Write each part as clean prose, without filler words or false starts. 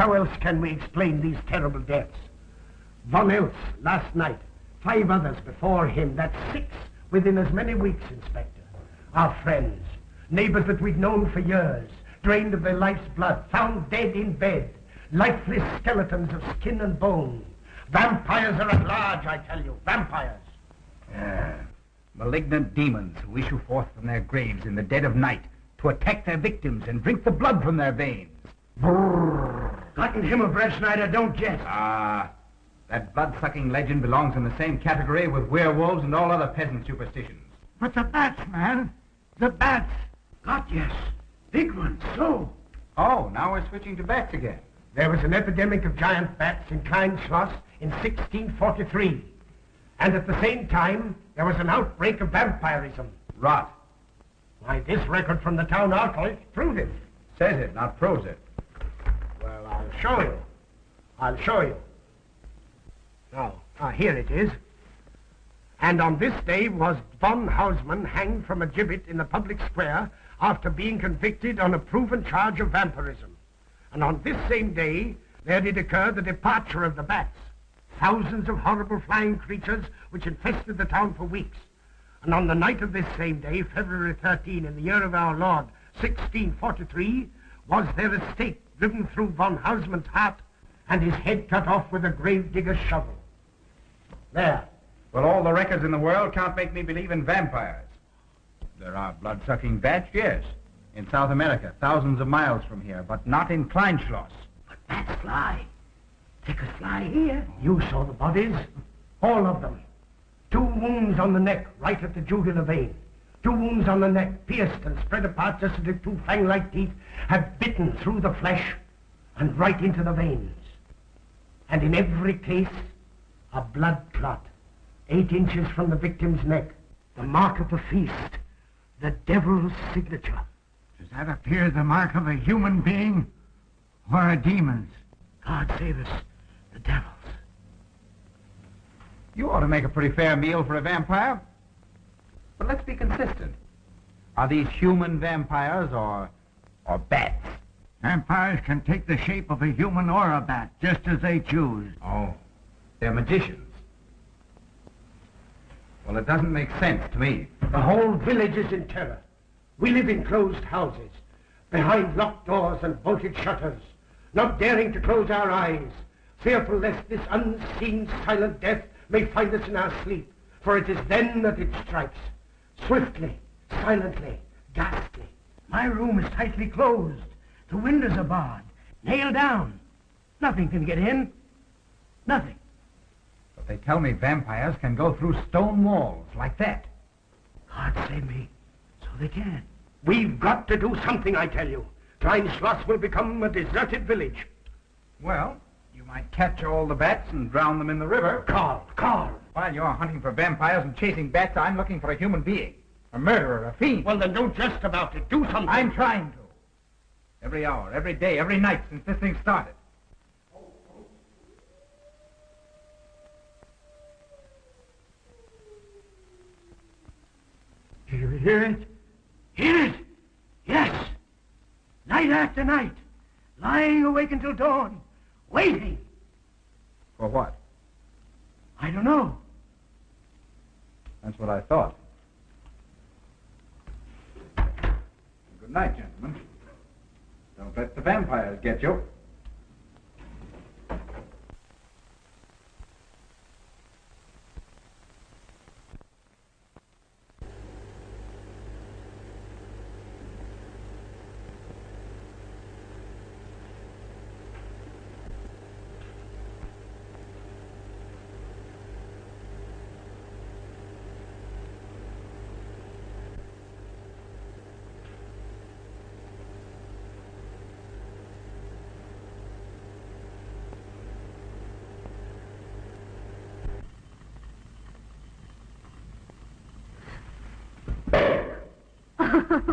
how else can we explain these terrible deaths? Von Eltz last night, 5 others before him, that's 6 within as many weeks, Inspector. Our friends, neighbors that we'd known for years, drained of their life's blood, found dead in bed, lifeless skeletons of skin and bone. Vampires are at large, I tell you, vampires. Malignant demons who issue forth from their graves in the dead of night to attack their victims and drink the blood from their veins. Gotten Himmelbrecht, Schneider, don't jest. That blood-sucking legend belongs in the same category with werewolves and all other peasant superstitions. But the bats, man. The bats. God, yes. Big ones, so. Oh, now we're switching to bats again. There was an epidemic of giant bats in Kleinschloss in 1643. And at the same time, there was an outbreak of vampirism. Rot. Why, this record from the town archive proves it. Says it, not proves it. Well, I'll show you. I'll show you. Now, here it is. And on this day was von Hausmann hanged from a gibbet in the public square after being convicted on a proven charge of vampirism. And on this same day, there did occur the departure of the bats. Thousands of horrible flying creatures which infested the town for weeks. And on the night of this same day, February 13, in the year of our Lord, 1643, was there a stake driven through von Hausmann's heart and his head cut off with a grave digger's shovel. There. Well, all the records in the world can't make me believe in vampires. There are blood-sucking bats, yes. In South America, thousands of miles from here, but not in Kleinschloss. But bats fly. They could fly here. You saw the bodies. All of them. 2 wounds on the neck, right at the jugular vein. 2 wounds on the neck, pierced and spread apart just as if 2 fang-like teeth had bitten through the flesh and right into the veins. And in every case, a blood clot, 8 inches from the victim's neck. The mark of the feast, the devil's signature. Does that appear the mark of a human being or a demon's? God save us, the devil's. You ought to make a pretty fair meal for a vampire. But let's be consistent. Are these human vampires or bats? Vampires can take the shape of a human or a bat, just as they choose. Oh, they're magicians. Well, it doesn't make sense to me. The whole village is in terror. We live in closed houses, behind locked doors and bolted shutters, not daring to close our eyes, fearful lest this unseen silent death may find us in our sleep, for it is then that it strikes, swiftly, silently, ghastly. My room is tightly closed. The windows are barred, nailed down. Nothing can get in. Nothing. But they tell me vampires can go through stone walls like that. God save me. So they can. We've got to do something, I tell you. Kleinschloss will become a deserted village. Well, you might catch all the bats and drown them in the river. Carl. While you're hunting for vampires and chasing bats, I'm looking for a human being. A murderer, a fiend. Well, then don't jest about it. Do something. I'm trying to. Every hour, every day, every night since this thing started. Do you hear it? Hear it? Yes. Night after night. Lying awake until dawn. Waiting. For what? I don't know. That's what I thought. Good night, gentlemen. Don't let the vampires get you.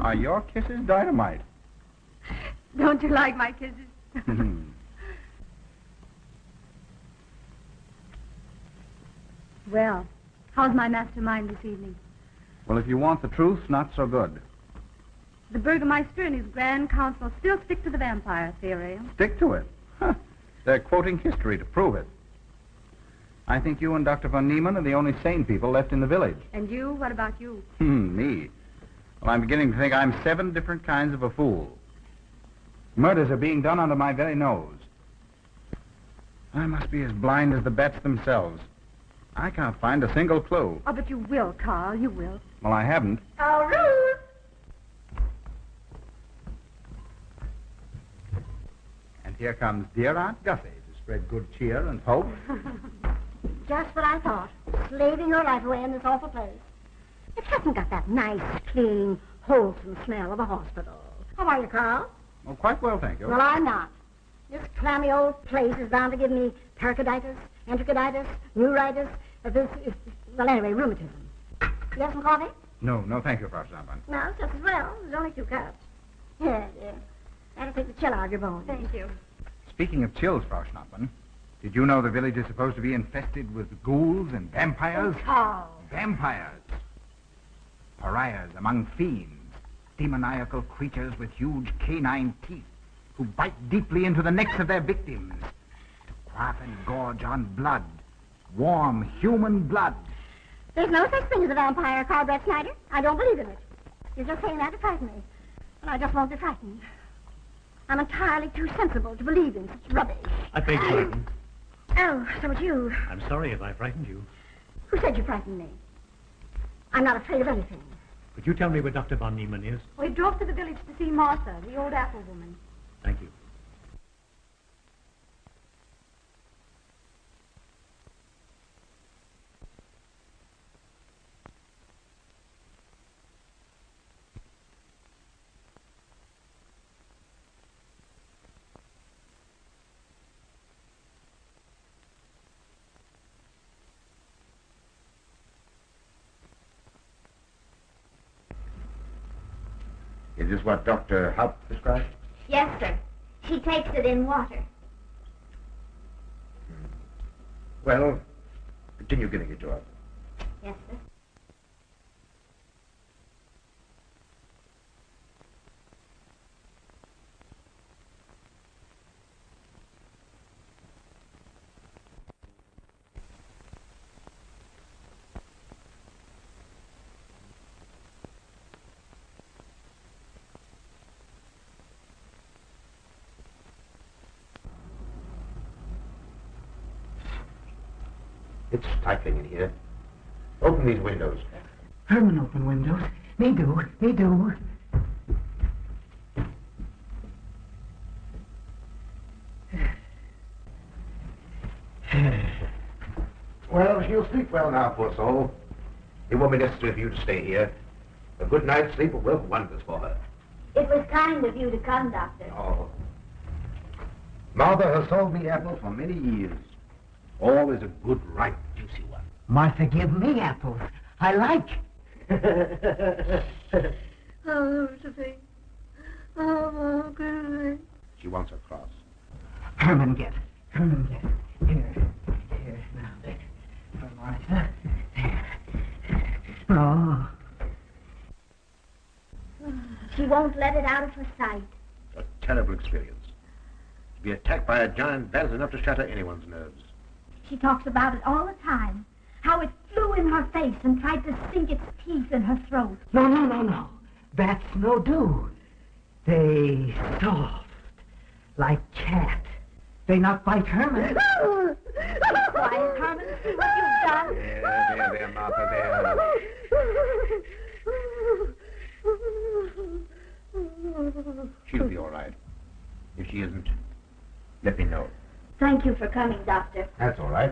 Are your kisses dynamite? Don't you like my kisses? Well, how's my mastermind this evening? Well, if you want the truth, not so good. The Burgermeister and his Grand Council still stick to the vampire theory. Stick to it. Huh. They're quoting history to prove it. I think you and Dr. von Niemann are the only sane people left in the village. And you? What about you? Me? Well, I'm beginning to think I'm 7 different kinds of a fool. Murders are being done under my very nose. I must be as blind as the bats themselves. I can't find a single clue. Oh, but you will, Carl. You will. Well, I haven't. Oh, Ruth! And here comes dear Aunt Gussie to spread good cheer and hope. Just what I thought. Slaving your life away in this awful place. It hasn't got that nice, clean, wholesome smell of a hospital. How are you, Carl? Well, quite well, thank you. Well, I'm not. This clammy old place is bound to give me pericarditis, enterocolitis, neuritis, well, anyway, rheumatism. You have some coffee? No, thank you, Frau Schnappmann. No, just as well. There's only 2 cups. Here. That'll take the chill out of your bones. Thank you. Speaking of chills, Frau Schnappmann, did you know the village is supposed to be infested with ghouls and vampires? Oh, Carl. Vampires. Pariahs among fiends. Demoniacal creatures with huge canine teeth who bite deeply into the necks of their victims to quaff and gorge on blood. Warm human blood. There's no such thing as a vampire, Carl Brett Snyder. I don't believe in it. You're just saying that to frighten me. And I just won't be frightened. I'm entirely too sensible to believe in such rubbish. I beg pardon. Oh, so it's you. I'm sorry if I frightened you. Who said you frightened me? I'm not afraid of anything. Could you tell me where Dr. von Niemann is? We drove to the village to see Martha, the old apple woman. Thank you. Is this what Dr. Haupt prescribed? Yes, sir. She takes it in water. Well, continue giving it to her. Yes, sir. It's stifling in here. Open these windows. Herman, open windows. Me do. Well, she'll sleep well now, poor soul. It won't be necessary for you to stay here. A good night's sleep will work wonders for her. It was kind of you to come, Doctor. Oh. Martha has sold me apples for many years. Always a good, ripe, juicy one. Martha, give me apples. I like. Oh, Sophie. Oh, good. She wants her cross. Herman, get. Here, now, there. For Martha. There. Oh. She won't let it out of her sight. A terrible experience. To be attacked by a giant bat is enough to shatter anyone's nerves. She talks about it all the time. How it flew in her face and tried to sink its teeth in her throat. No. Bats no do. They soft, like cat. They not bite Herman. Be quiet, Herman. See what you've done. There, Martha, there. She'll be all right. If she isn't, let me know. Thank you for coming, Doctor. That's all right.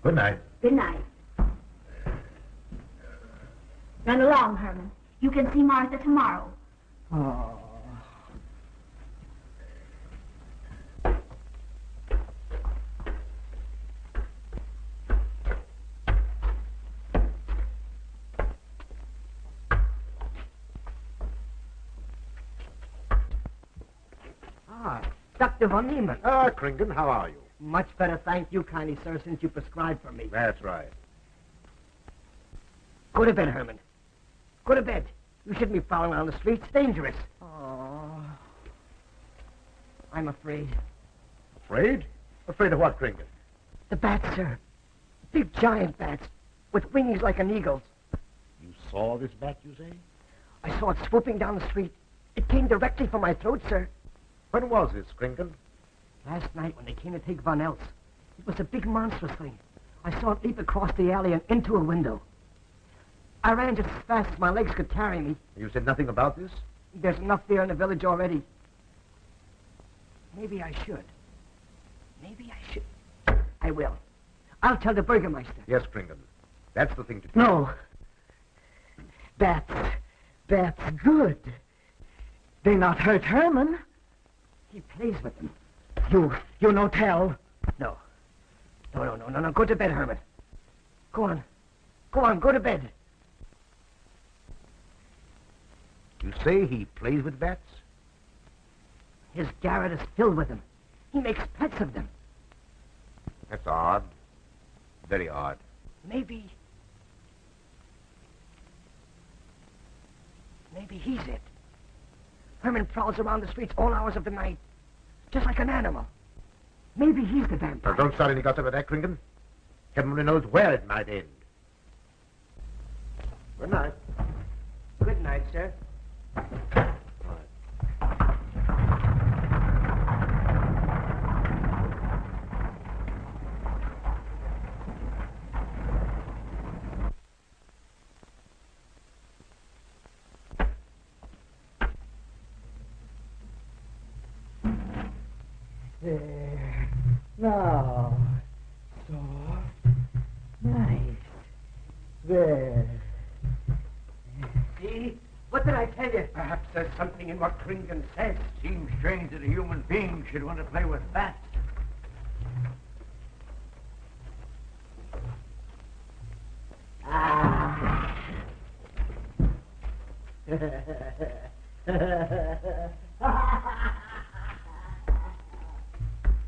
Good night. Good night. Run along, Herman. You can see Martha tomorrow. Oh. Dr. von Niemann. Ah, Kringen, how are you? Much better, thank you kindly, sir, since you prescribed for me. That's right. Go to bed, Herman. Go to bed. You shouldn't be prowling around the streets. Dangerous. Oh. I'm afraid. Afraid? Afraid of what, Kringle? The bats, sir. Big giant bats with wings like an eagle's. You saw this bat, you say? I saw it swooping down the street. It came directly for my throat, sir. When was this, Kringle? Last night when they came to take Von Eltz. It was a big monstrous thing. I saw it leap across the alley and into a window. I ran just as fast as my legs could carry me. You said nothing about this? There's enough fear in the village already. Maybe I should. Maybe I should. I will. I'll tell the Burgermeister. Yes, Kringle. That's the thing to do. No. Bats. Bats good. They not hurt Herman. He plays with them. You no tell. No. No. Go to bed, Herman. Go on. Go to bed. You say he plays with bats? His garret is filled with them. He makes pets of them. That's odd. Very odd. Maybe he's it. Herman prowls around the streets all hours of the night, just like an animal. Maybe he's the vampire. Now, don't start any gossip about that, Kringle. Heaven only knows where it might end. Good night. Good night, sir. There. Now. Soft. Nice. There. See? What did I tell you? Perhaps there's something in what Kringle says. Seems strange that a human being should want to play with bats.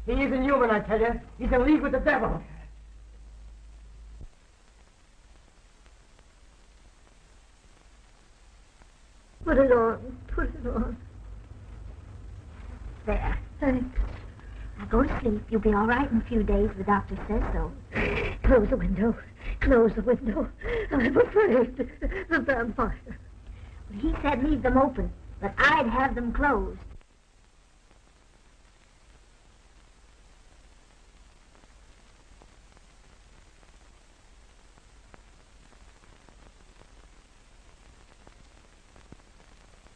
He isn't human, I tell you. He's in league with the devil. Put it on. Put it on. There. Thanks. Now go to sleep. You'll be all right in a few days. The doctor says so. Close the window. Close the window. I'm afraid. The vampire. Well, he said leave them open, but I'd have them closed.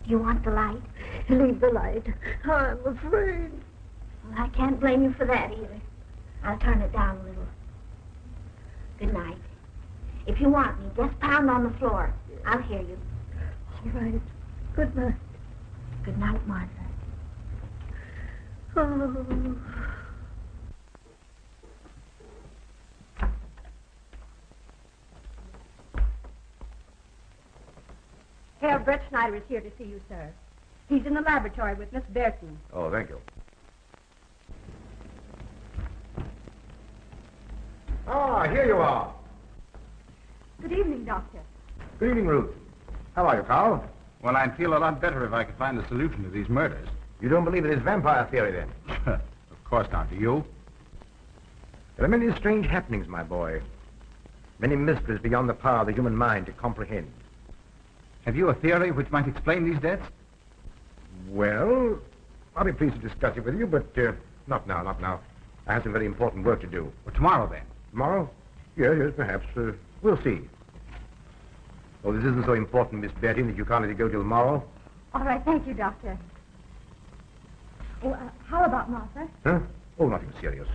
You want the light? Leave the light. I'm afraid. Well, I can't blame you for that either. I'll turn it down a little. Good night. If you want me, just pound on the floor. I'll hear you. All right. Good night. Good night, Martha. Oh. Herr Brett Schneider is here to see you, sir. He's in the laboratory with Miss Berton. Oh, thank you. Ah, here you are. Good evening, Doctor. Good evening, Ruth. How are you, Carl? Well, I'd feel a lot better if I could find the solution to these murders. You don't believe in his vampire theory, then? Of course not. Do you? There are many strange happenings, my boy. Many mysteries beyond the power of the human mind to comprehend. Have you a theory which might explain these deaths? Well, I'll be pleased to discuss it with you, but not now, not now. I have some very important work to do. Well, tomorrow, then. Tomorrow? Yes, perhaps. We'll see. Oh, this isn't so important, Miss Betty, that you can't let it go till tomorrow. All right, thank you, Doctor. Oh, how about Martha? Huh? Oh, nothing serious.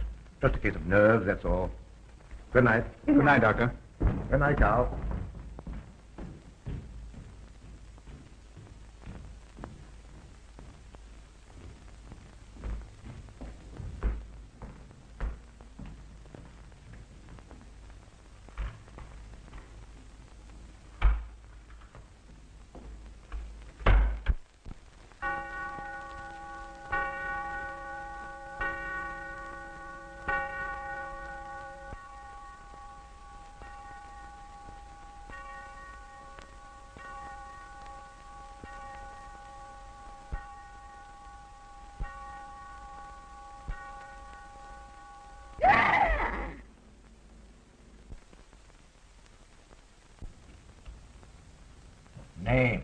Just a case of nerves, that's all. Good night. Good night, Doctor. Good night, Carl. Name.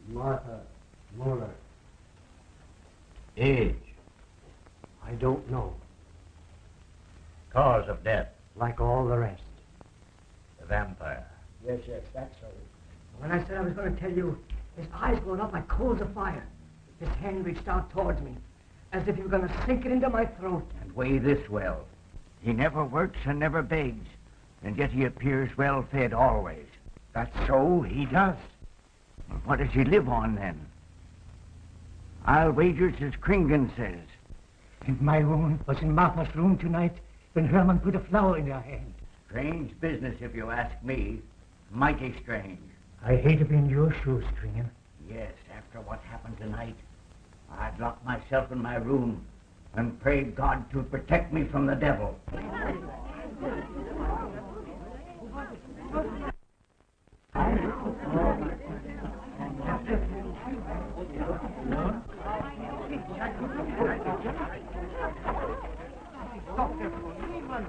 Martha Muller. Age. I don't know. Cause of death. Like all the rest. The vampire. Yes, that's so. When I said I was going to tell you, his eyes glowed up like coals of fire. His hand reached out towards me, as if he were going to sink it into my throat. And weigh this well. He never works and never begs, and yet he appears well fed always. That's so, he does. Well, what does he live on, then? I'll wager it's as Kringen says. And my wound was in Martha's room tonight when Herman put a flower in her hand. Strange business, if you ask me. Mighty strange. I hate to be in your shoes, Kringen. Yes, after what happened tonight, I'd lock myself in my room and pray God to protect me from the devil. Dr. von Niemann.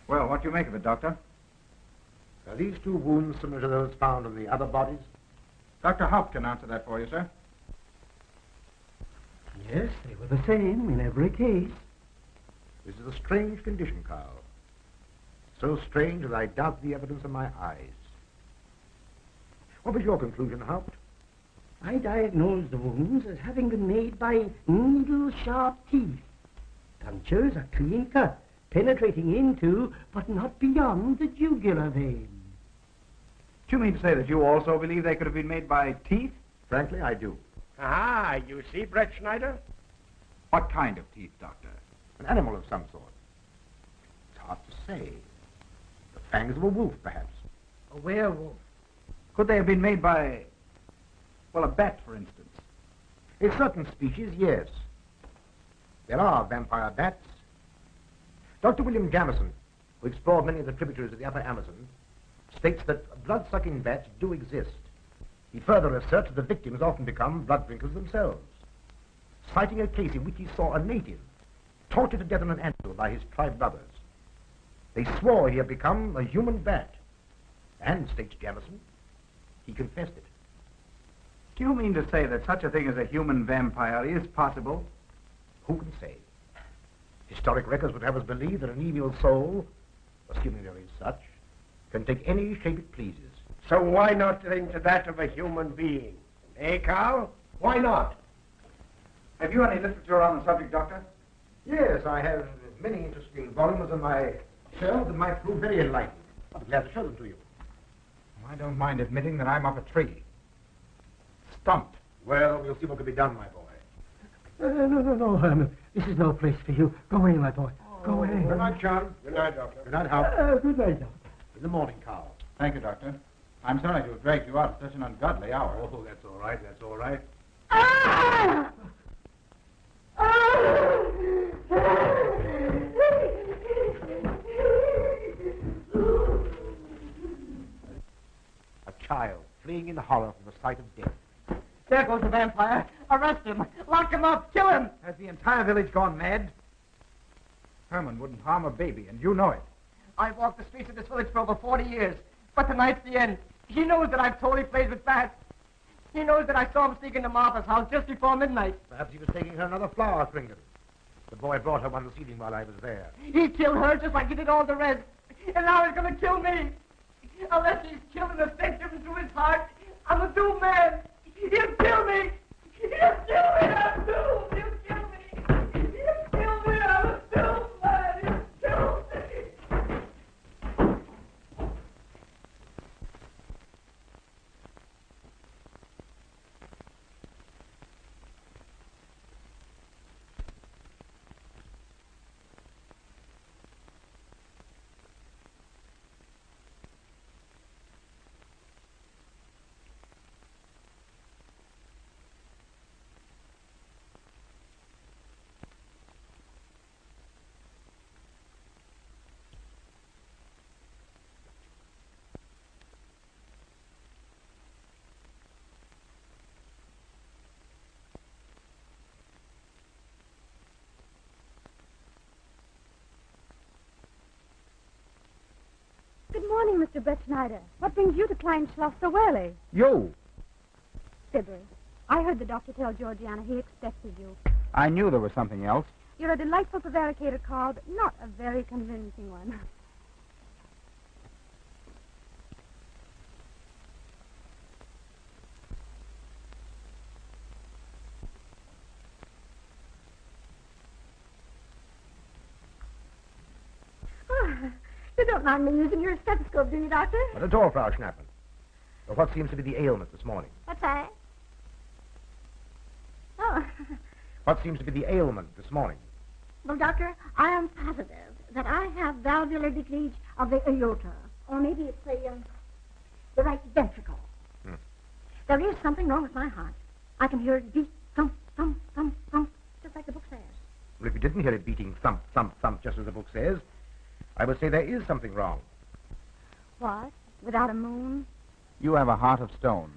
Well, what do you make of it, Doctor? Are these two wounds similar to those found in the other bodies? Dr. Haupt can answer that for you, sir. Yes, they were the same in every case. This is a strange condition, Carl. So strange that I doubt the evidence of my eyes. What was your conclusion, Haupt? I diagnosed the wounds as having been made by needle-sharp teeth. Punctures are clean cut, penetrating into, but not beyond, the jugular vein. Do you mean to say that you also believe they could have been made by teeth? Frankly, I do. Ah, you see, Brett Schneider? What kind of teeth, Doctor? An animal of some sort. It's hard to say. The fangs of a wolf, perhaps. A werewolf. Could they have been made by, well, a bat, for instance? In certain species, yes. There are vampire bats. Dr. William Jamison, who explored many of the tributaries of the upper Amazon, states that blood-sucking bats do exist. He further asserts that the victims often become blood drinkers themselves, citing a case in which he saw a native tortured to death on an anthill by his tribe brothers. They swore he had become a human bat, and, states Jamison, he confessed it. Do you mean to say that such a thing as a human vampire is possible? Who can say? Historic records would have us believe that an evil soul, assuming there is such, can take any shape it pleases. So why not think to that of a human being? Eh, Carl? Why not? Have you any literature on the subject, Doctor? Yes, I have many interesting volumes on my shelves that might prove very enlightening. I'll be glad to show them to you. I don't mind admitting that I'm up a tree. Stumped. Well, we'll see what can be done, my boy. No, Herman. This is no place for you. Go away, my boy. Go away. Good night, John. Good night, Doctor. Good night, Howard. Good night, Doctor. In the morning, Carl. Thank you, Doctor. I'm sorry to have dragged you out at such an ungodly hour. Oh, that's all right. That's all right. Ah! A child fleeing in horror from the sight of death. There goes the vampire. Arrest him. Lock him up. Kill him. Has the entire village gone mad? Herman wouldn't harm a baby, and you know it. I've walked the streets of this village for over 40 years, but tonight's the end. He knows that I've totally played with bats. He knows that I saw him sneak into Martha's house just before midnight. Perhaps he was taking her another flower, Kringen. The boy brought her one this evening while I was there. He killed her just like he did all the rest. And now he's going to kill me. Unless he's killing a victim through his heart, I'm a doomed man. He'll kill me. He'll kill me. I'm doomed. He'll kill me. He'll kill me. I'm a doomed man. He'll kill me. Good morning, Mr. Brett Schneider. What brings you to Klein Schloss so early? You! Fibber, I heard the doctor tell Georgiana he expected you. I knew there was something else. You're a delightful prevaricator, Carl, but not a very convincing one. You don't mind me using your stethoscope, do you, Doctor? Not at all, Frau Schnappen. But what seems to be the ailment this morning? What's that? Oh. What seems to be the ailment this morning? Well, Doctor, I am positive that I have valvular leakage of the aorta. Or maybe it's the right ventricle. There is something wrong with my heart. I can hear it beat, thump, thump, thump, thump, just like the book says. Well, if you didn't hear it beating thump, thump, thump, just as the book says, I would say there is something wrong. What? Without a moon? You have a heart of stone.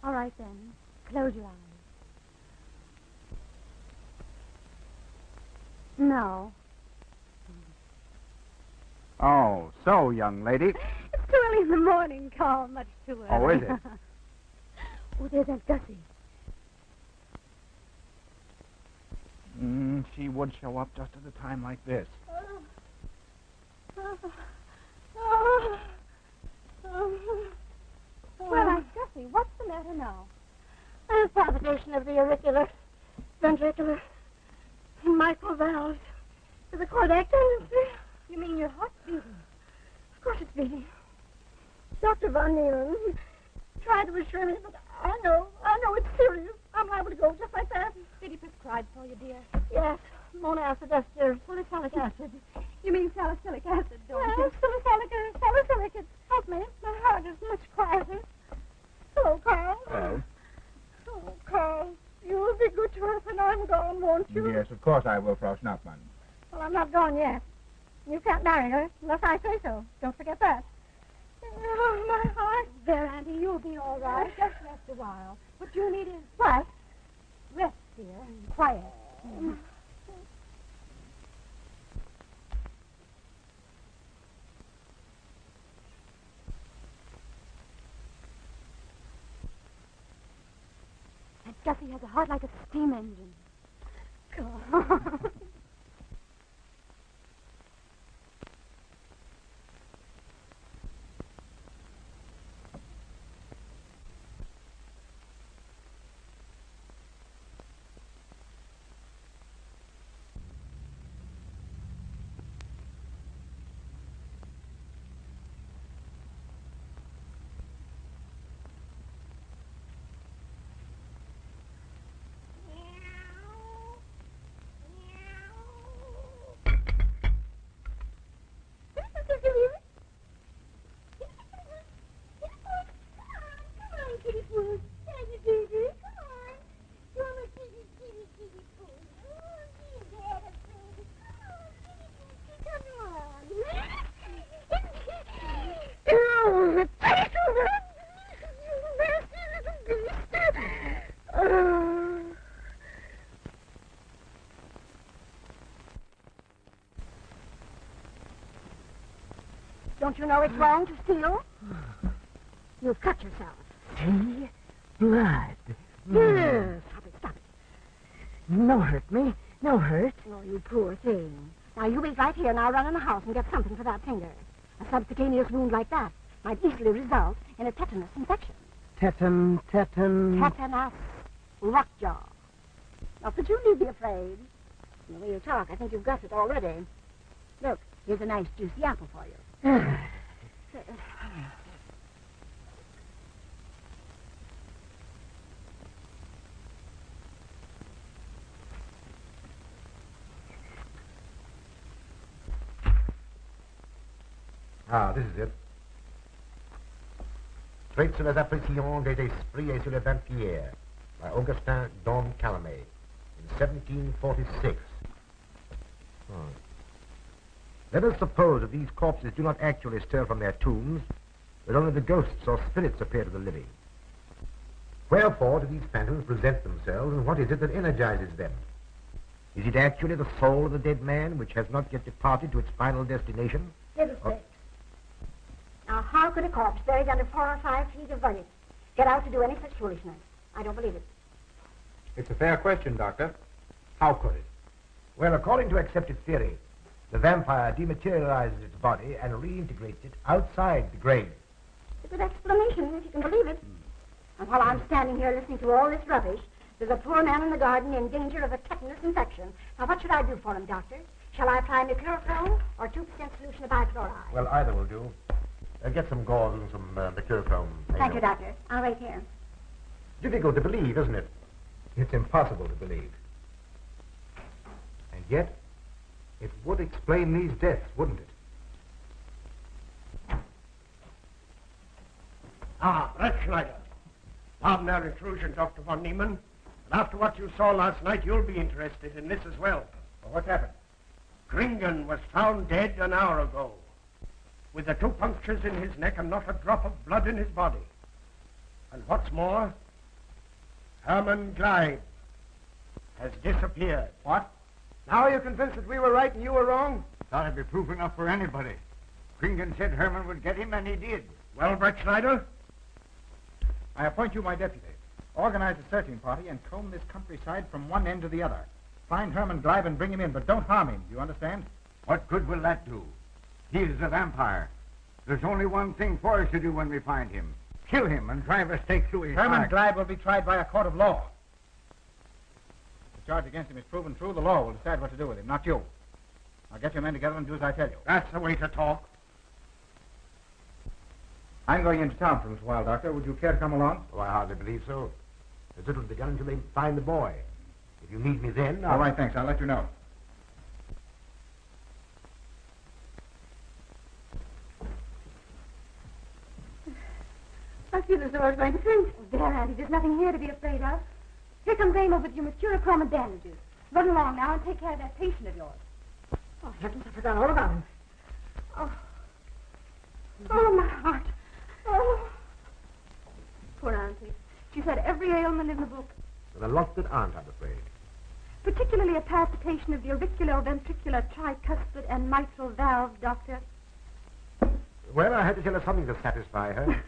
All right, then. Close your eyes. No. Oh, so, young lady. It's too early in the morning, Carl. Much too early. Oh, is it? Oh, there's Aunt Gussie. She would show up just at a time like this. Well, Aunt Gussie, what's the matter now? A palpitation of the auricular, ventricular, microvalves. Is the cardiac tendency? You mean your heart's beating? Of course it's beating. Dr. von Niemann tried to assure me, but I know it's serious. I'm liable to go just like that. Did he prescribe for you, dear? Yes, monacid ester, salicylic acid. You mean salicylic acid, don't Yes, you? salicylic acid. Help me. My heart is much quieter. Hello, Carl. Hello. Oh, Carl, you will be good to us when I'm gone, won't you? Yes, of course I will, Frau Schnappmann. Well, I'm not gone yet. You can't marry her unless I say so. Don't forget that. Oh, my heart. There, Auntie, you'll be all right. Just rest a while. What you need is What? rest, dear, and quiet. Aunt Gussie has a heart like a steam engine. Don't you know it's wrong to steal? You've cut yourself. See? Blood. Yes. Stop it. No hurt me. No hurt. Oh, you poor thing. Now, you wait right here and I'll run in the house and get something for that finger. A subcutaneous wound like that might easily result in a tetanus infection. Tetanus Lockjaw. Now, could you need be afraid? The way you talk, I think you've got it already. Look, here's a nice juicy apple for you. Ah, this is it. Traits sur les appréciations des esprits et sur les vampires by Augustin Don Calame in 1746. Let us suppose that these corpses do not actually stir from their tombs, but only the ghosts or spirits appear to the living. Wherefore do these phantoms present themselves, and what is it that energizes them? Is it actually the soul of the dead man which has not yet departed to its final destination? Fiddlesticks. Now, how could a corpse buried under 4 or 5 feet of vernix get out to do any such foolishness? I don't believe it. It's a fair question, Doctor. How could it? Well, according to accepted theory, the vampire dematerializes its body and reintegrates it outside the grave. It's a good explanation, if you can believe it. And while I'm standing here listening to all this rubbish, there's a poor man in the garden in danger of a tetanus infection. Now, what should I do for him, Doctor? Shall I apply mercurochrome or 2% solution of bichloride? Well, either will do. Get some gauze and some mercurochrome. Thank you, Doctor. I'll wait here. Difficult to believe, isn't it? It's impossible to believe. And yet, it would explain these deaths, wouldn't it? Ah, Brett Schneider. Pardon our intrusion, Dr. von Niemann. But after what you saw last night, you'll be interested in this as well. Well, what's happened? Kringen was found dead an hour ago, with the 2 punctures in his neck and not a drop of blood in his body. And what's more, Herman Gleib has disappeared. What? Now are you convinced that we were right and you were wrong? That'd be proof enough for anybody. Kringen said Herman would get him, and he did. Well, Brett Schneider? I appoint you my deputy. Organize a searching party and comb this countryside from one end to the other. Find Herman Gleib and bring him in, but don't harm him. Do you understand? What good will that do? He is a vampire. There's only one thing for us to do when we find him. Kill him and drive a stake through his Herman heart. Gleib will be tried by a court of law. If the charge against him is proven true, the law will decide what to do with him, not you. Now get your men together and do as I tell you. That's the way to talk. I'm going into town for a little while, Doctor. Would you care to come along? Oh, I hardly believe so. There's little to be done until they find the boy. If you need me then, All right, thanks. I'll let you know. I feel as though I was going to faint. Oh, there, Auntie, there's nothing here to be afraid of. Here comes Raymond with your mercurochrome and bandages. Run along now and take care of that patient of yours. Oh, heavens, I forgot all about him. Oh, my heart. Oh. Poor Auntie. She's had every ailment in the book, there are lots that aren't, I'm afraid. particularly a palpitation of the auriculoventricular tricuspid and mitral valve, Doctor. Well, I had to tell her something to satisfy her.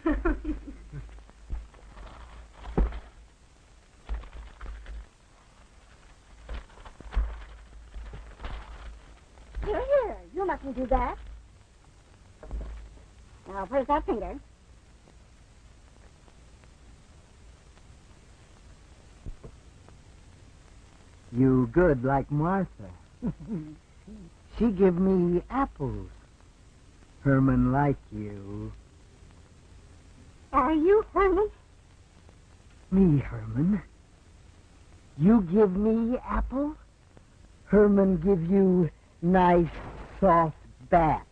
Here, you mustn't do that. Now, where's that finger? You good like Martha. She give me apples. Herman like you. Are you Herman? Me, Herman. You give me apple. Herman give you nice soft bat.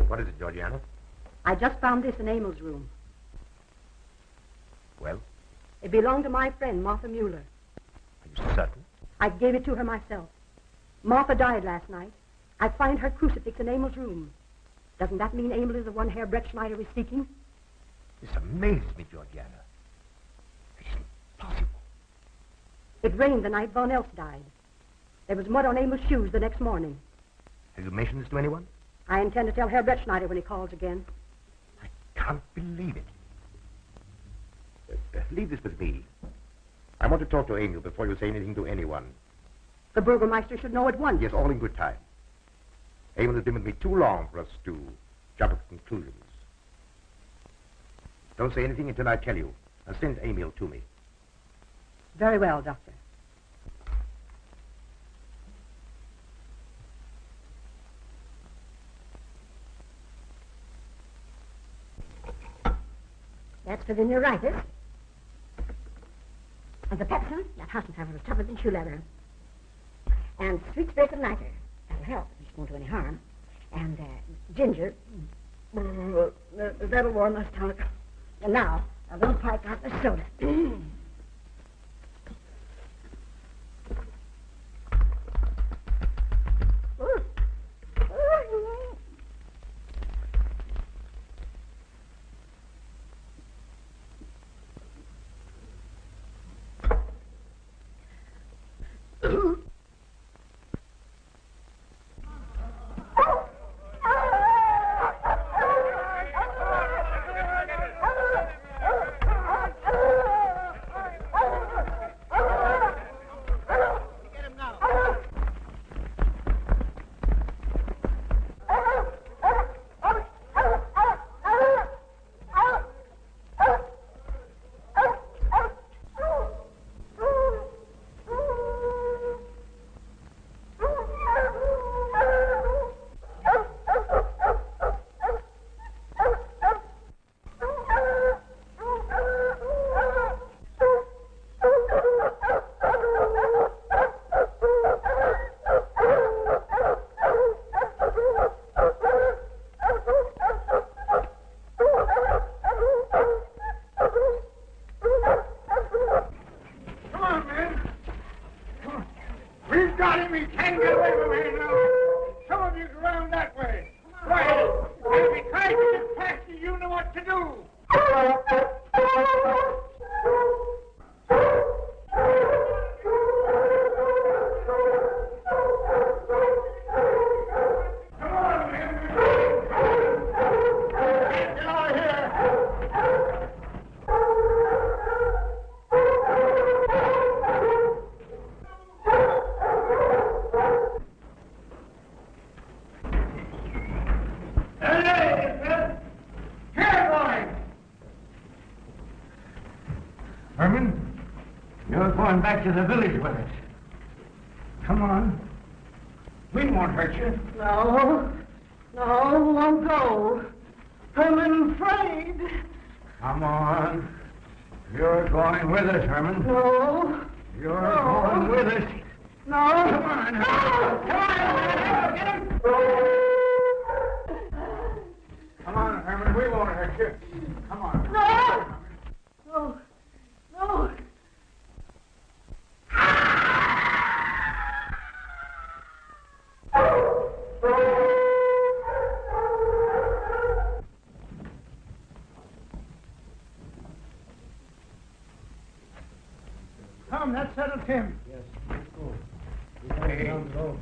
What is it, Georgiana? I just found this in Emil's room. Well, It belonged to my friend, Martha Mueller. are you certain? I gave it to her myself. Martha died last night. I find her crucifix in Emil's room. Doesn't that mean Emil is the one Herr Brettschneider is seeking? This amazes me, Georgiana. It's impossible. It rained the night Von Elst died. There was mud on Emil's shoes the next morning. Have you mentioned this to anyone? I intend to tell Herr Brettschneider when he calls again. I can't believe it. Leave this with me. I want to talk to Emil before you say anything to anyone. The Burgermeister should know at once. Yes, all in good time. Emil has been with me too long for us to jump at conclusions. Don't say anything until I tell you. And send Emil to me. Very well, Doctor. That's for the neuritis. And the pepsin, that Hassenpfeffer is tougher than shoe leather. And sweet spirit and lighter. That'll help. It won't do any harm. And ginger. That'll warm the stomach. And now, a little pipe out the soda. Herman, you're going back to the village with us. Come on. We won't hurt you. No, won't go. I'm afraid. Come on. You're going with us, Herman. No. You're going with us. No. Come on, Herman. Come on, Herman. We won't hurt you. Come on. No. Come, that settles him. Yes, let's go. Hey. Down the road.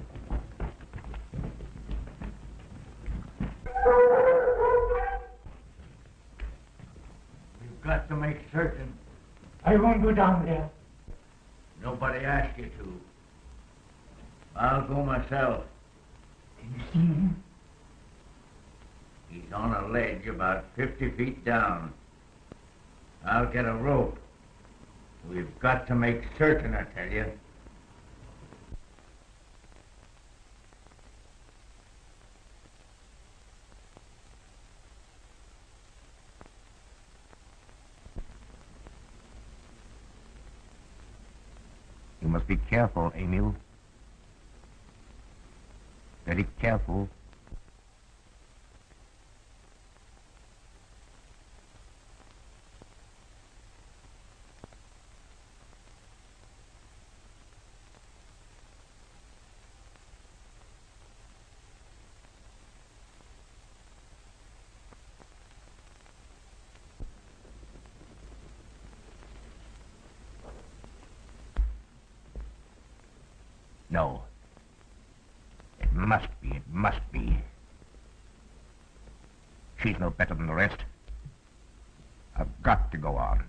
You've got to make certain. I won't go down there. Nobody asked you to. I'll go myself. Can you see him? He's on a ledge about 50 feet down. I'll get a rope. We've got to make certain, I tell you. You must be careful, Emil. Very careful. No. It must be, it must be. She's no better than the rest. I've got to go on.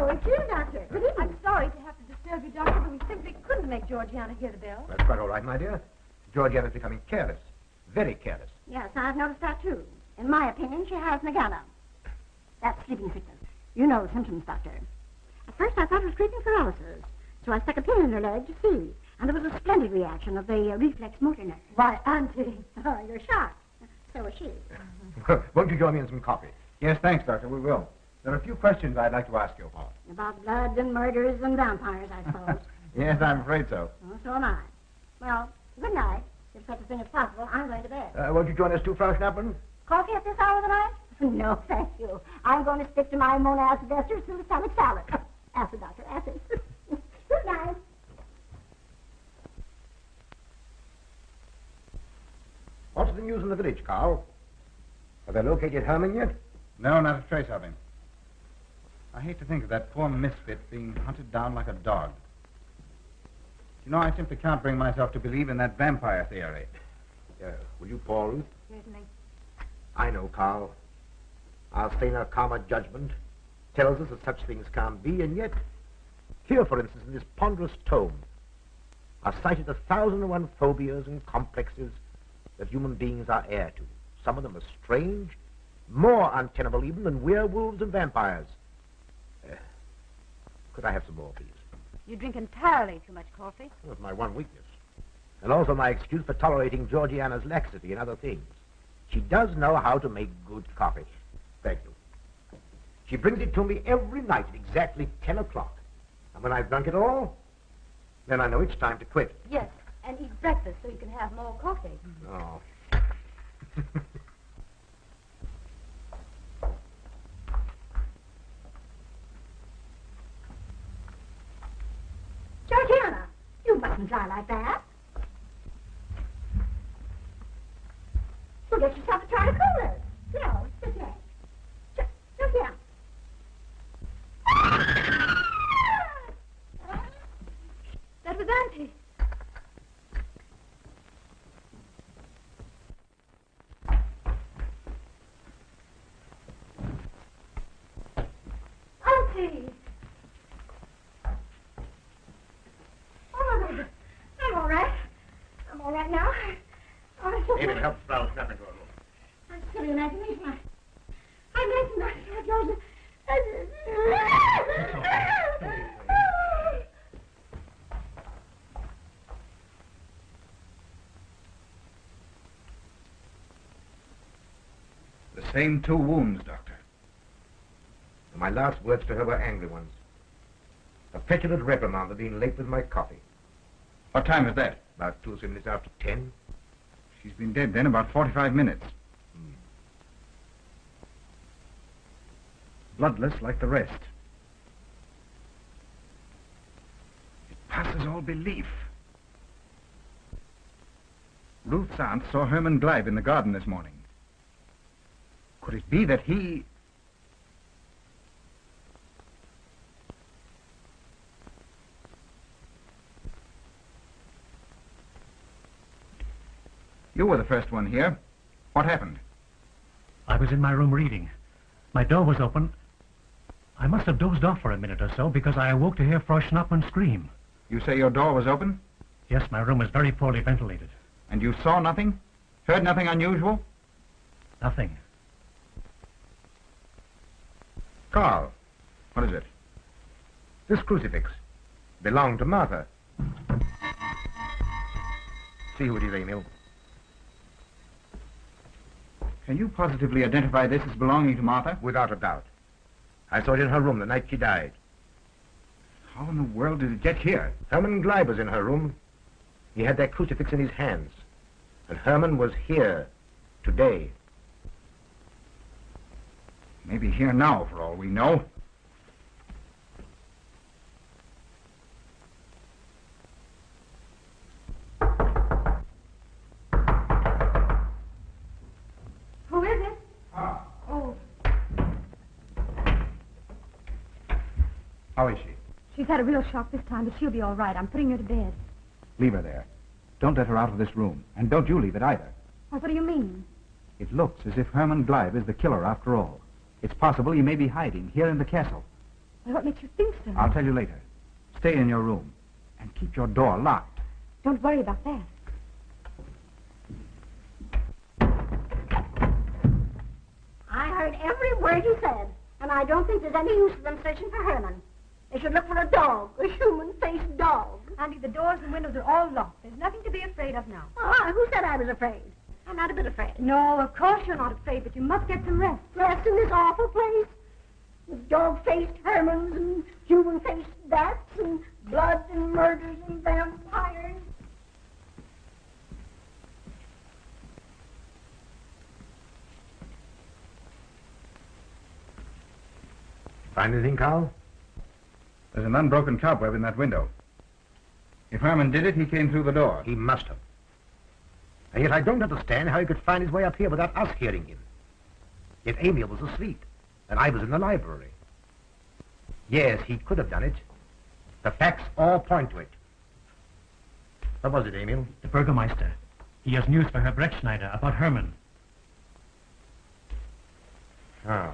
It's you, Doctor. Good evening. I'm sorry to have to disturb you, Doctor, but we simply couldn't make Georgiana hear the bell. That's quite all right, my dear. Georgiana's becoming careless. Very careless. Yes, I've noticed that, too. In my opinion, she has nagana. That's sleeping sickness. You know the symptoms, Doctor. At first, I thought it was creeping paralysis, so I stuck a pin in her leg to see, and there was a splendid reaction of the reflex motor nerve. Why, Auntie. Oh, you're shocked. So is she. Won't you join me in some coffee? Yes, thanks, Doctor. We will. There are a few questions I'd like to ask you about. About blood and murders and vampires, I suppose. Yes, I'm afraid so. Oh, so am I. Well, good night. If such a thing is possible, I'm going to bed. Won't you join us too, Frau Schnappen? Coffee at this hour of the night? No, thank you. I'm going to stick to my monacid esters through the stomach salad. Acid, Doctor, acid. Good night. What's the news in the village, Carl? Have they located Herman yet? No, not a trace of him. I hate to think of that poor misfit being hunted down like a dog. You know, I simply can't bring myself to believe in that vampire theory. Will you pour, Ruth? Certainly. I know, Carl. Our saner, calmer judgment tells us that such things can't be, and yet, here, for instance, in this ponderous tome, are cited 1,001 phobias and complexes that human beings are heir to. Some of them are strange, more untenable even than werewolves and vampires. Could I have some more, please? You drink entirely too much coffee. That's my one weakness. And also my excuse for tolerating Georgiana's laxity and other things. She does know how to make good coffee. Thank you. She brings it to me every night at exactly 10 o'clock. And when I've drunk it all, then I know it's time to quit. Yes, and eat breakfast so you can have more coffee. Oh. Georgiana, you mustn't lie like that. You'll get yourself a try to cool it. No, sit there. Just here. That was Auntie. Auntie! Oh, Get him, help Sproul snap into a room. I'm silly imagination. I'm imagining, Joseph. The same 2 wounds, Doctor. My last words to her were angry ones. A petulant reprimand for being late with my coffee. What time is that? About 2 or 3 minutes after 10. She's been dead then about 45 minutes. Bloodless like the rest. It passes all belief. Ruth's aunt saw Herman Gleib in the garden this morning. Could it be that he... You were the first one here. What happened? I was in my room reading. My door was open. I must have dozed off for a minute or so because I awoke to hear Frau Schnappmann scream. You say your door was open? Yes, my room is very poorly ventilated. And you saw nothing? Heard nothing unusual? Nothing. Carl, What is it? this crucifix belonged to Martha. See who it is, Emil. Can you positively identify this as belonging to Martha? Without a doubt. I saw it in her room the night she died. How in the world did it get here? Herman Gleib was in her room. He had that crucifix in his hands. And Herman was here today. Maybe here now, for all we know. Who is it? Ah. Oh, How is she? she's had a real shock this time, but she'll be all right. I'm putting her to bed. Leave her there. Don't let her out of this room. And don't you leave it either. Well, what do you mean? It looks as if Herman Gleib is the killer after all. It's possible he may be hiding here in the castle. Well, what makes you think so? I'll tell you later. Stay in your room and keep your door locked. Don't worry about that. I heard every word you said, and I don't think there's any use of them searching for Herman. They should look for a dog, a human-faced dog. Auntie, the doors and windows are all locked. There's nothing to be afraid of now. Oh, who said I was afraid? I'm not a bit afraid. No, of course you're not afraid, but you must get some rest. Rest in this awful place. With dog-faced Hermans and human-faced bats and blood and murders and vampires. Find anything, Carl? There's an unbroken cobweb in that window. If Herman did it, he came through the door. He must have. And yet I don't understand how he could find his way up here without us hearing him. Yet Emil was asleep, and I was in the library. Yes, he could have done it. The facts all point to it. What was it, Emil? The Burgermeister. He has news for Herr Brettschneider about Herman. Oh.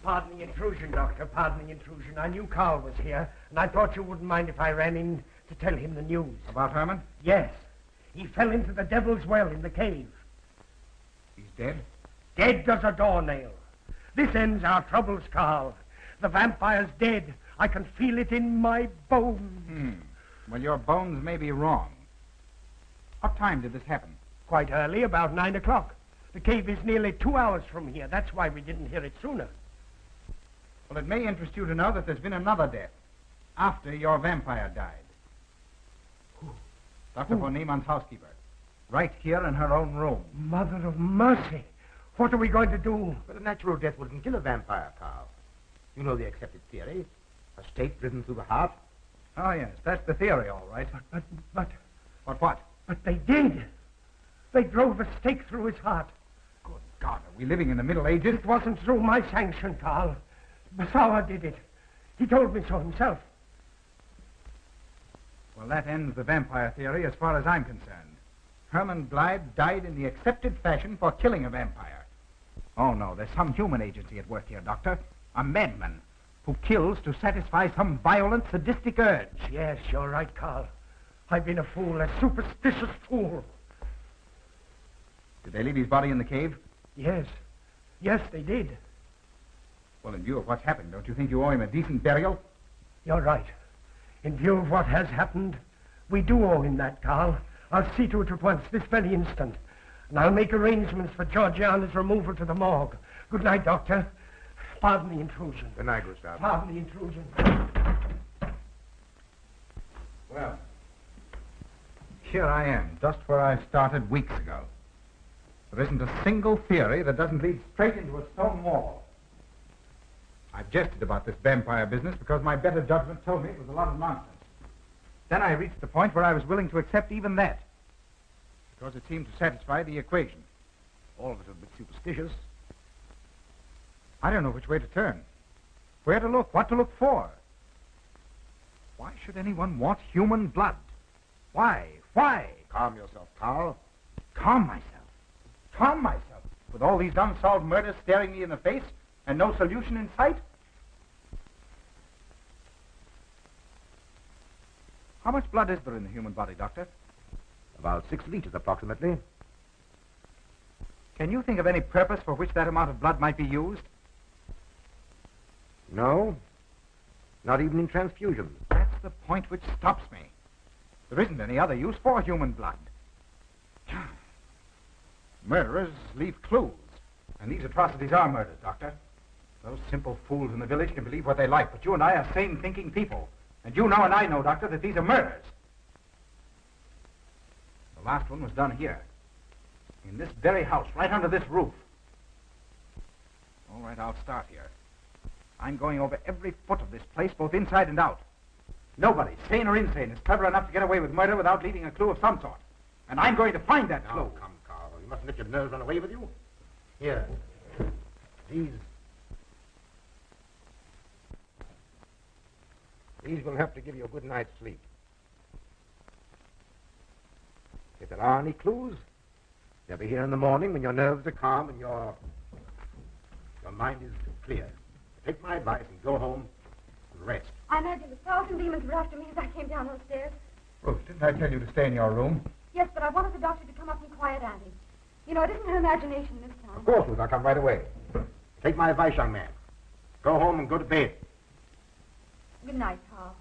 Pardon the intrusion, Doctor. Pardon the intrusion. I knew Carl was here, and I thought you wouldn't mind if I ran in to tell him the news. About Herman? Yes. He fell into the devil's well in the cave. He's dead? Dead as a doornail. This ends our troubles, Carl. The vampire's dead. I can feel it in my bones. Well, your bones may be wrong. What time did this happen? Quite early, about 9 o'clock. The cave is nearly 2 hours from here. That's why we didn't hear it sooner. Well, it may interest you to know that there's been another death after your vampire died. Dr. von Niemann's housekeeper. Right here in her own room. Mother of mercy. What are we going to do? But a natural death wouldn't kill a vampire, Carl. You know the accepted theory. A stake driven through the heart. Oh, yes, that's the theory, all right. But What? But they did. They drove a stake through his heart. Good God, are we living in the Middle Ages? It wasn't through my sanction, Carl. Basawa did it. He told me so himself. Well, that ends the vampire theory as far as I'm concerned. Herman Gleib died in the accepted fashion for killing a vampire. Oh, no, there's some human agency at work here, Doctor. A madman who kills to satisfy some violent, sadistic urge. Yes, you're right, Carl. I've been a fool, a superstitious fool. Did they leave his body in the cave? Yes. Yes, they did. Well, in view of what's happened, don't you think you owe him a decent burial? You're right. In view of what has happened, we do owe him that, Carl. I'll see to it at once, this very instant. And I'll make arrangements for Georgiana's removal to the morgue. Good night, Doctor. Pardon the intrusion. Good night, Gustav. Pardon the intrusion. Well, here I am, just where I started weeks ago. There isn't a single theory that doesn't lead straight into a stone wall. I've jested about this vampire business because my better judgment told me it was a lot of nonsense. Then I reached the point where I was willing to accept even that, because it seemed to satisfy the equation. All of it a bit superstitious. I don't know which way to turn, where to look, what to look for. Why should anyone want human blood? Why? Why? Calm yourself, Carl. Calm myself. Calm myself. With all these unsolved murders staring me in the face and no solution in sight? How much blood is there in the human body, Doctor? About 6 liters, approximately. Can you think of any purpose for which that amount of blood might be used? No. Not even in transfusion. That's the point which stops me. There isn't any other use for human blood. Murderers leave clues. And these atrocities are murders, Doctor. Those simple fools in the village can believe what they like, but you and I are sane, thinking people. And you know and I know, Doctor, that these are murders. The last one was done here. In this very house, right under this roof. All right, I'll start here. I'm going over every foot of this place, both inside and out. Nobody, sane or insane, is clever enough to get away with murder without leaving a clue of some sort. And I'm going to find that clue. Now, come, Carl. You mustn't let your nerves run away with you. Here. These will have to give you a good night's sleep. If there are any clues, they'll be here in the morning when your nerves are calm and your mind is clear. Take my advice and go home and rest. I imagine 1,000 demons were after me as I came down those stairs. Ruth, didn't I tell you to stay in your room? Yes, but I wanted the doctor to come up and quiet Andy. You know, it isn't her imagination this time. Of course, Ruth, I'll come right away. Take my advice, young man. Go home and go to bed. Good night, Carl.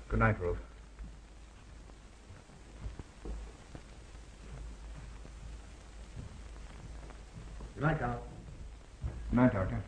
Good night, Ruth. Good night, Carl. Good night, Doctor.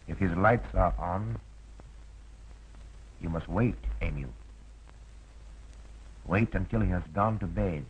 If his lights are on, you must wait, Emil. Wait until he has gone to bed.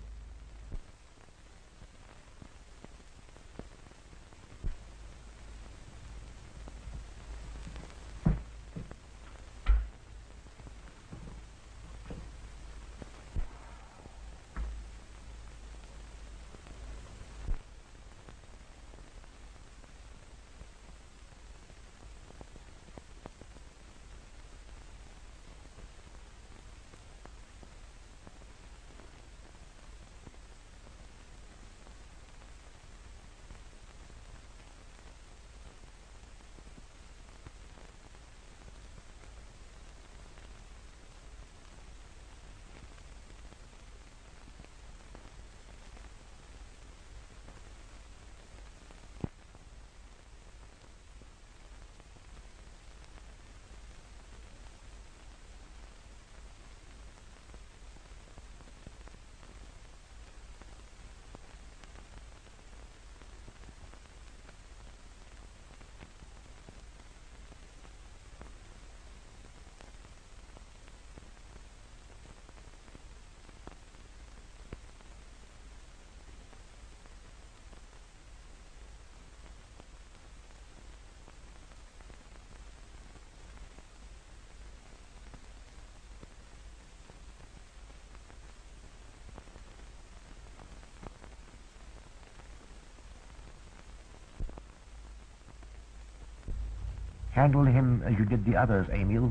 Handle him as you did the others, Emil.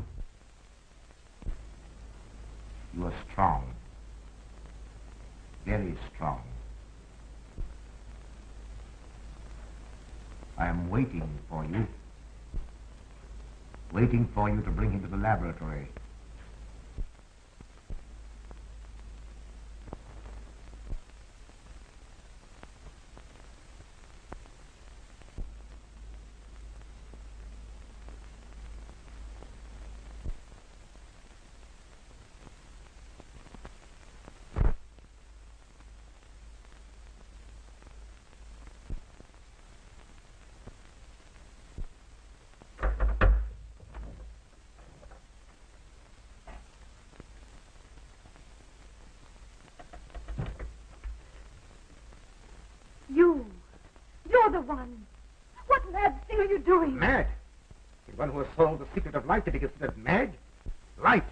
You are strong. Very strong. I am waiting for you. Waiting for you to bring him to the laboratory. You're the one. What mad thing are you doing? Mad? The one who has solved the secret of life to be considered mad? Life,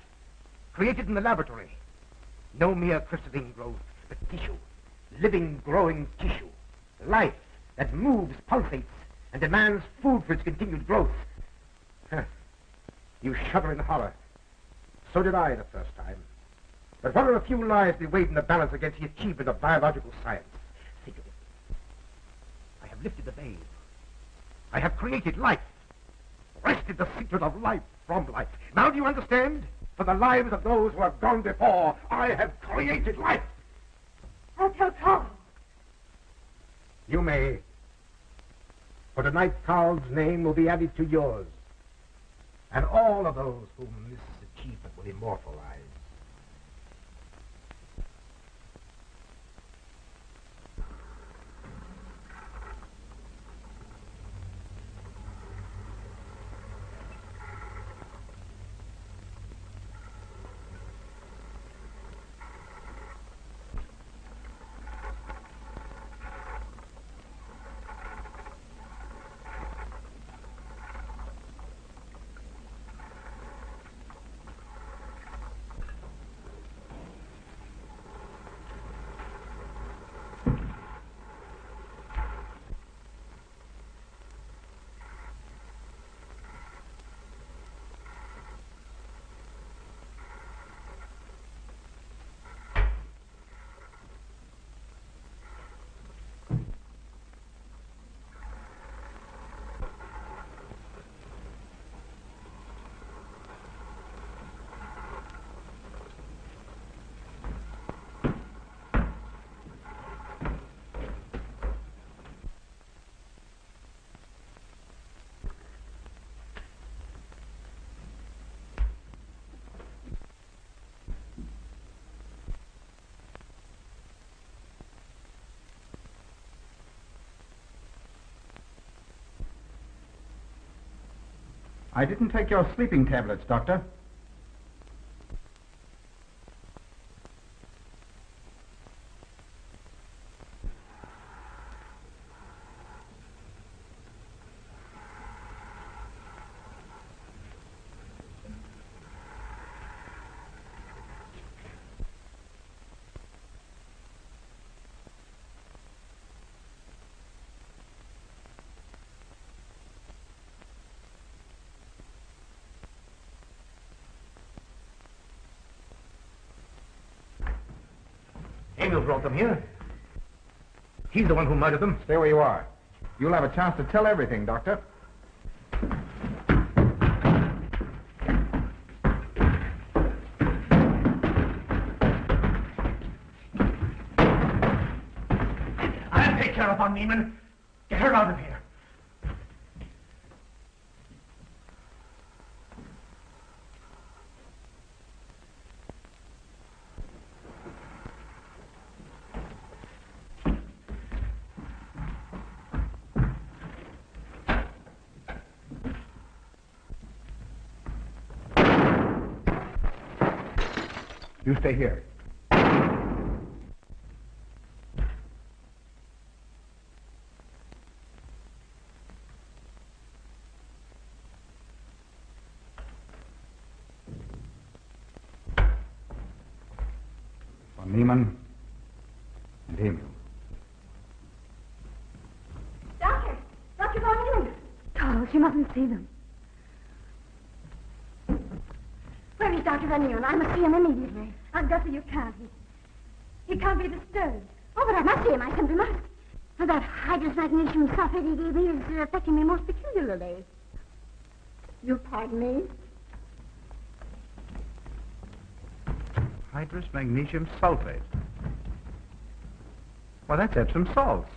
created in the laboratory. No mere crystalline growth, but tissue. Living, growing tissue. Life that moves, pulsates, and demands food for its continued growth. Huh. You shudder in horror. So did I the first time. But what are a few lives we weighed in the balance against the achievement of biological science? Think of it. I have lifted the veil. I have created life. Wrested the secret of life from life. Now do you understand? For the lives of those who have gone before, I have created life. I'll tell Carl. You may. For tonight, Carl's name will be added to yours. And all of those whom this achievement will immortalize. I didn't take your sleeping tablets, Doctor. Emil brought them here. He's the one who murdered them. Stay where you are. You'll have a chance to tell everything, Doctor. I'll take care of von Niemann. Get her out of here. You stay here. Von Niemann and Emil. Doctor! Dr. von Niemann! Charles, you mustn't see them. Dr. Van Niemann. I must see him immediately. I've got to. You can't. He can't be disturbed. Oh, but I must see him. I simply must. And that hydrous magnesium sulfate he gave me is affecting me most peculiarly. You'll pardon me? Hydrous magnesium sulfate. Well, that's Epsom salts.